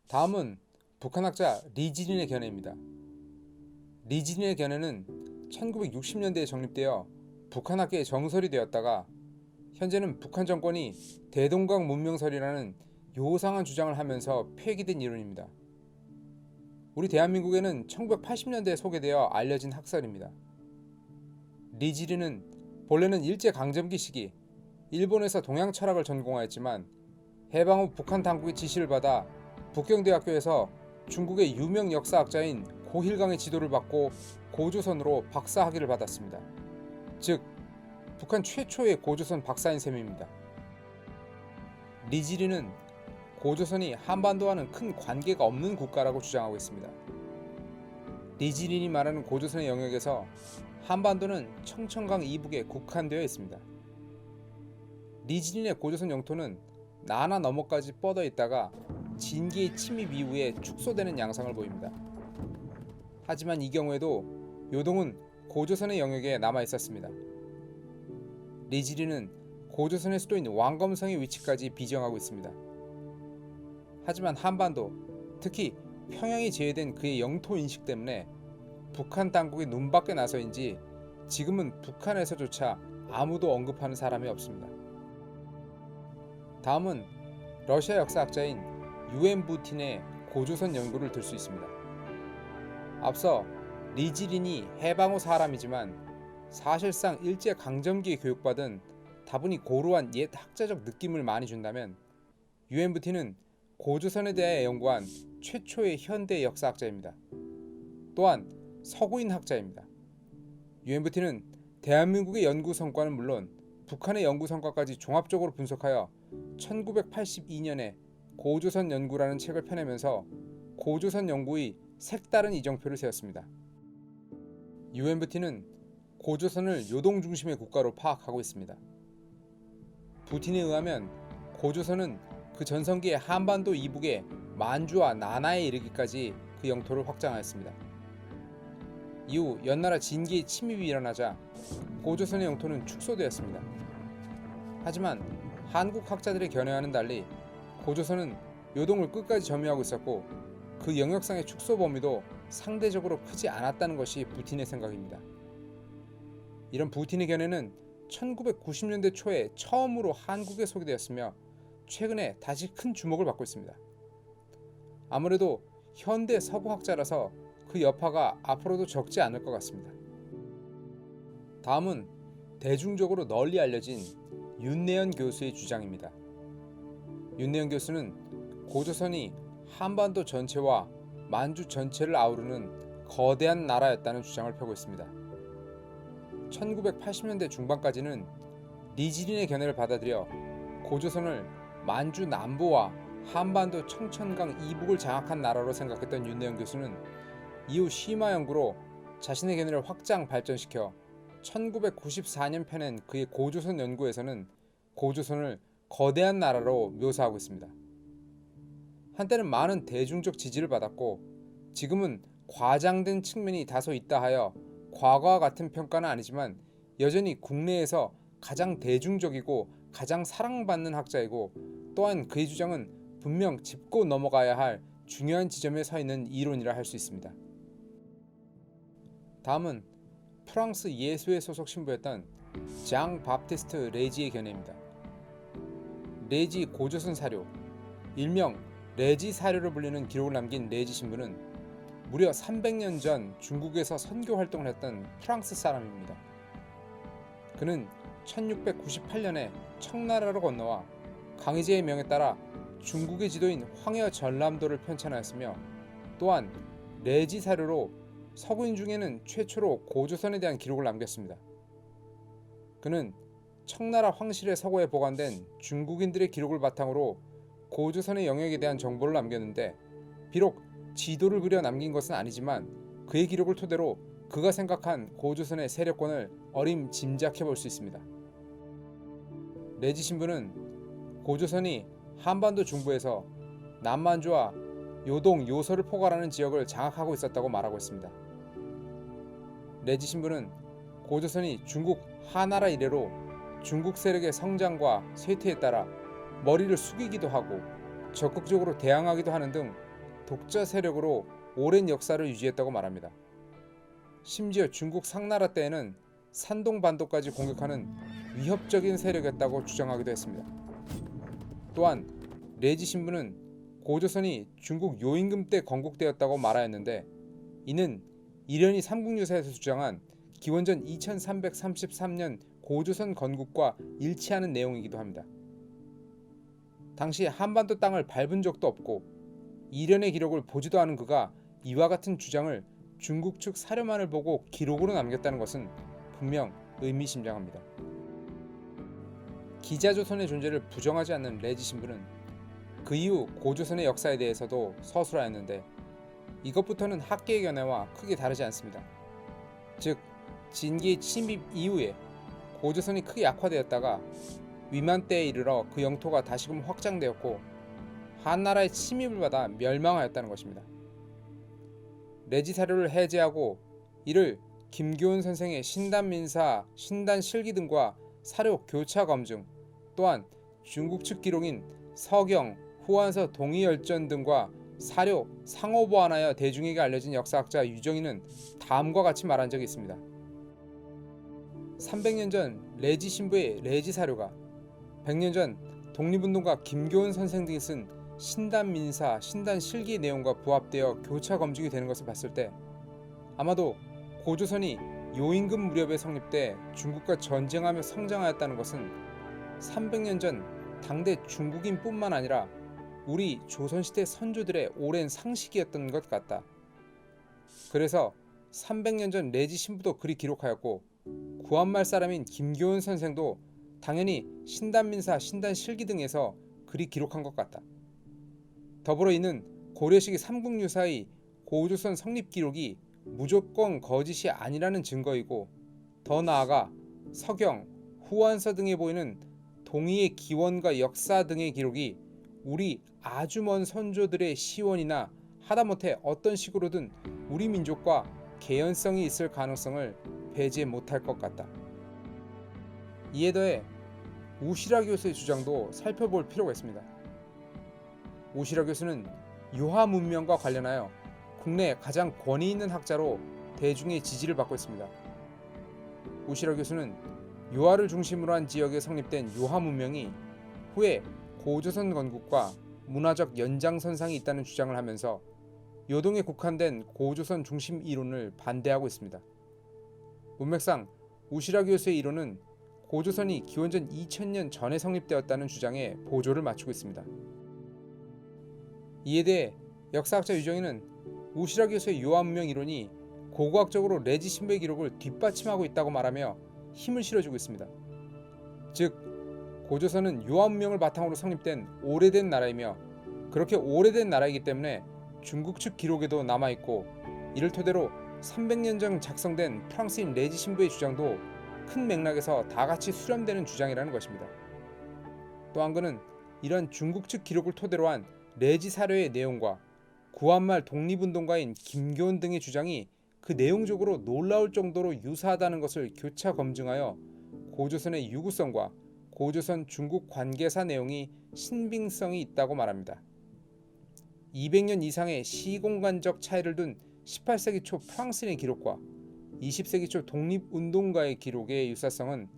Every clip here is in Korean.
다음은 북한학자 리지린의 견해입니다. 리지린의 견해는 1960년대에 정립되어 북한학계의 정설이 되었다가 현재는 북한 정권이 대동강 문명설이라는 요상한 주장을 하면서 폐기된 이론입니다. 우리 대한민국에는 1980년대에 소개되어 알려진 학설입니다. 리지린은 본래는 일제강점기 시기 일본에서 동양 철학을 전공하였지만 해방 후 북한 당국의 지시를 받아 북경대학교에서 중국의 유명 역사학자인 고힐강의 지도를 받고 고조선으로 박사학위를 받았습니다. 즉 북한 최초의 고조선 박사인 셈입니다. 리지린은 고조선이 한반도와는 큰 관계가 없는 국가라고 주장하고 있습니다. 리지린이 말하는 고조선의 영역에서 한반도는 청천강 이북에 국한되어 있습니다. 리지린의 고조선 영토는 나나 너머까지 뻗어 있다가 진기의 침입 이후에 축소되는 양상을 보입니다. 하지만 이 경우에도 요동은 고조선의 영역에 남아 있었습니다. 리지린은 고조선의 수도인 왕검성의 위치까지 비정하고 있습니다. 하지만 한반도, 특히 평양이 제외된 그의 영토 인식 때문에 북한 당국이 눈밖에 나서인지 지금은 북한에서조차 아무도 언급하는 사람이 없습니다. 다음은 러시아 역사학자인 유엔 부틴의 고조선 연구를 들 수 있습니다. 앞서 리지린이 해방 후 사람이지만 사실상 일제강점기에 교육받은 다분히 고루한 옛 학자적 느낌을 많이 준다면 유엔 부틴은 고조선에 대해 연구한 최초의 현대 역사학자입니다. 또한 서구인 학자입니다. 유엔 부틴은 대한민국의 연구 성과는 물론 북한의 연구 성과까지 종합적으로 분석하여 1982년에 고조선 연구라는 책을 펴내면서 고조선 연구의 색다른 이정표를 세웠습니다. 유엔 부틴은 고조선을 요동 중심의 국가로 파악하고 있습니다. 부틴에 의하면 고조선은 그 전성기의 한반도 이북의 만주와 나나에 이르기까지 그 영토를 확장하였습니다. 이후 연나라 진기의 침입이 일어나자 고조선의 영토는 축소되었습니다. 하지만 한국 학자들의 견해와는 달리 고조선은 요동을 끝까지 점유하고 있었고 그 영역상의 축소 범위도 상대적으로 크지 않았다는 것이 부틴의 생각입니다. 이런 부틴의 견해는 1990년대 초에 처음으로 한국에 소개되었으며 최근에 다시 큰 주목을 받고 있습니다. 아무래도 현대 서구학자라서 그 여파가 앞으로도 적지 않을 것 같습니다. 다음은 대중적으로 널리 알려진 윤내연 교수의 주장입니다. 윤내연 교수는 고조선이 한반도 전체와 만주 전체를 아우르는 거대한 나라였다는 주장을 펴고 있습니다. 1980년대 중반까지는 리지린의 견해를 받아들여 고조선을 만주 남부와 한반도 청천강 이북을 장악한 나라로 생각했던 윤내연 교수는 이후 심화 연구로 자신의 견해를 확장 발전시켜 1994년 펴낸 그의 고조선 연구에서는 고조선을 거대한 나라로 묘사하고 있습니다. 한때는 많은 대중적 지지를 받았고 지금은 과장된 측면이 다소 있다 하여 과거와 같은 평가는 아니지만 여전히 국내에서 가장 대중적이고 가장 사랑받는 학자이고 또한 그의 주장은 분명 짚고 넘어가야 할 중요한 지점에 서 있는 이론이라 할 수 있습니다. 다음은 프랑스 예수회 소속 신부였던 장 바프티스트 레지의 견해입니다. 레지 고조선 사료, 일명 레지 사료로 불리는 기록을 남긴 레지 신부는 무려 300년 전 중국에서 선교 활동을 했던 프랑스 사람입니다. 그는 1698년에 청나라로 건너와 강희제의 명에 따라 중국의 지도인 황해 전람도를 편찬하였으며 또한 레지 사료로 서구인 중에는 최초로 고조선에 대한 기록을 남겼습니다. 그는 청나라 황실의 서고에 보관된 중국인들의 기록을 바탕으로 고조선의 영역에 대한 정보를 남겼는데 비록 지도를 그려 남긴 것은 아니지만 그의 기록을 토대로 그가 생각한 고조선의 세력권을 어림짐작해 볼 수 있습니다. 레지 신부는 고조선이 한반도 중부에서 남만주와 요동, 요서를 포괄하는 지역을 장악하고 있었다고 말하고 있습니다. 레지 신부는 고조선이 중국 하나라 이래로 중국 세력의 성장과 쇠퇴에 따라 머리를 숙이기도 하고 적극적으로 대항하기도 하는 등 독자 세력으로 오랜 역사를 유지했다고 말합니다. 심지어 중국 상나라 때에는 산동 반도까지 공격하는 위협적인 세력이었다고 주장하기도 했습니다. 또한 레지 신부는 고조선이 중국 요임금 때 건국되었다고 말하였는데, 이는 이련희 삼국유사에서 주장한 기원전 2333년 고조선 건국과 일치하는 내용이기도 합니다. 당시 한반도 땅을 밟은 적도 없고 이련의 기록을 보지도 않은 그가 이와 같은 주장을 중국 측 사료만을 보고 기록으로 남겼다는 것은 분명 의미심장합니다. 기자조선의 존재를 부정하지 않는 레지 신부는 그 이후 고조선의 역사에 대해서도 서술하였는데, 이것부터는 학계의 견해와 크게 다르지 않습니다. 즉, 진기의 침입 이후에 고조선이 크게 약화되었다가 위만 때에 이르러 그 영토가 다시금 확장되었고 한나라의 침입을 받아 멸망하였다는 것입니다. 레지 사료를 해제하고 이를 김교훈 선생의 신단민사, 신단실기 등과 사료 교차 검증, 또한 중국 측 기록인 서경, 후한서 동의열전 등과 사료 상호 보완하여 대중에게 알려진 역사학자 유정인은 다음과 같이 말한 적이 있습니다. 300년 전 레지 신부의 레지 사료가 100년 전 독립운동가 김교훈 선생 등이 쓴 신단민사, 신단실기의 내용과 부합되어 교차 검증이 되는 것을 봤을 때 아마도 고조선이 요임금 무렵에 성립돼 중국과 전쟁하며 성장하였다는 것은 300년 전 당대 중국인뿐만 아니라 우리 조선시대 선조들의 오랜 상식이었던 것 같다. 그래서 300년 전 레지 신부도 그리 기록하였고 구한말 사람인 김교훈 선생도 당연히 신단민사, 신단실기 등에서 그리 기록한 것 같다. 더불어 이는 고려시기 삼국유사의 고조선 성립 기록이 무조건 거짓이 아니라는 증거이고, 더 나아가 서경, 후한서 등에 보이는 동의의 기원과 역사 등의 기록이 우리 아주 먼 선조들의 시원이나 하다못해 어떤 식으로든 우리 민족과 개연성이 있을 가능성을 배제 못할 것 같다. 이에 더해 우시라 교수의 주장도 살펴볼 필요가 있습니다. 우시라 교수는 유화 문명과 관련하여 국내 가장 권위 있는 학자로 대중의 지지를 받고 있습니다. 우시라 교수는 유화를 중심으로 한 지역에 성립된 유화 문명이 후에 고조선 건국과 문화적 연장선상이 있다는 주장을 하면서 요동에 국한된 고조선 중심 이론을 반대하고 있습니다. 문맥상 우시라 교수의 이론은 고조선이 기원전 2000년 전에 성립되었다는 주장에 보조를 맞추고 있습니다. 이에 대해 역사학자 유정인은 우시라 교수의 유화 문명 이론이 고고학적으로 레지 신부의 기록을 뒷받침하고 있다고 말하며 힘을 실어주고 있습니다. 즉, 고조선은 유화 문명을 바탕으로 성립된 오래된 나라이며 그렇게 오래된 나라이기 때문에 중국 측 기록에도 남아있고, 이를 토대로 300년 전 작성된 프랑스인 레지 신부의 주장도 큰 맥락에서 다같이 수렴되는 주장이라는 것입니다. 또한 그는 이런 중국 측 기록을 토대로 한 레지 사료의 내용과 구한말 독립운동가인 김교훈 등의 주장이 그 내용적으로 놀라울 정도로 유사하다는 것을 교차 검증하여 고조선의 유구성과 고조선 중국 관계사 내용이 신빙성이 있다고 말합니다. 200년 이상의 시공간적 차이를 둔 18세기 초 프랑스인의 기록과 20세기 초 독립운동가의 기록의 유사성은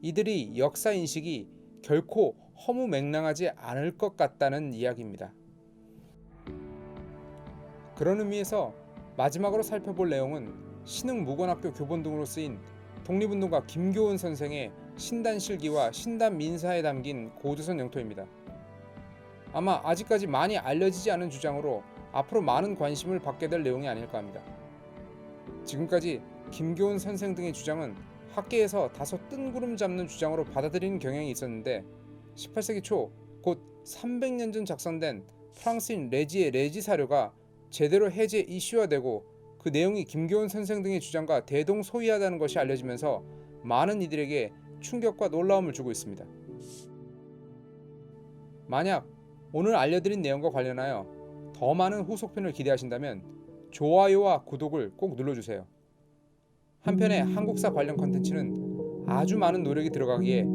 이들이 역사인식이 결코 허무맹랑하지 않을 것 같다는 이야기입니다. 그런 의미에서 마지막으로 살펴볼 내용은 신흥무관학교 교본 등으로 쓰인 독립운동가 김교훈 선생의 신단실기와 신단민사에 담긴 고조선 영토입니다. 아마 아직까지 많이 알려지지 않은 주장으로 앞으로 많은 관심을 받게 될 내용이 아닐까 합니다. 지금까지 김교훈 선생 등의 주장은 학계에서 다소 뜬구름 잡는 주장으로 받아들이는 경향이 있었는데, 18세기 초 곧 300년 전 작성된 프랑스인 레지의 레지 사료가 제대로 해제 이슈화되고 그 내용이 김교훈 선생 등의 주장과 대동소이하다는 것이 알려지면서 많은 이들에게 충격과 놀라움을 주고 있습니다. 만약 오늘 알려드린 내용과 관련하여 더 많은 후속편을 기대하신다면 좋아요와 구독을 꼭 눌러주세요. 한편에 한국사 관련 컨텐츠는 아주 많은 노력이 들어가기에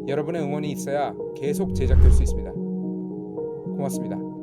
여러분의 응원이 있어야 계속 제작될 수 있습니다. 고맙습니다.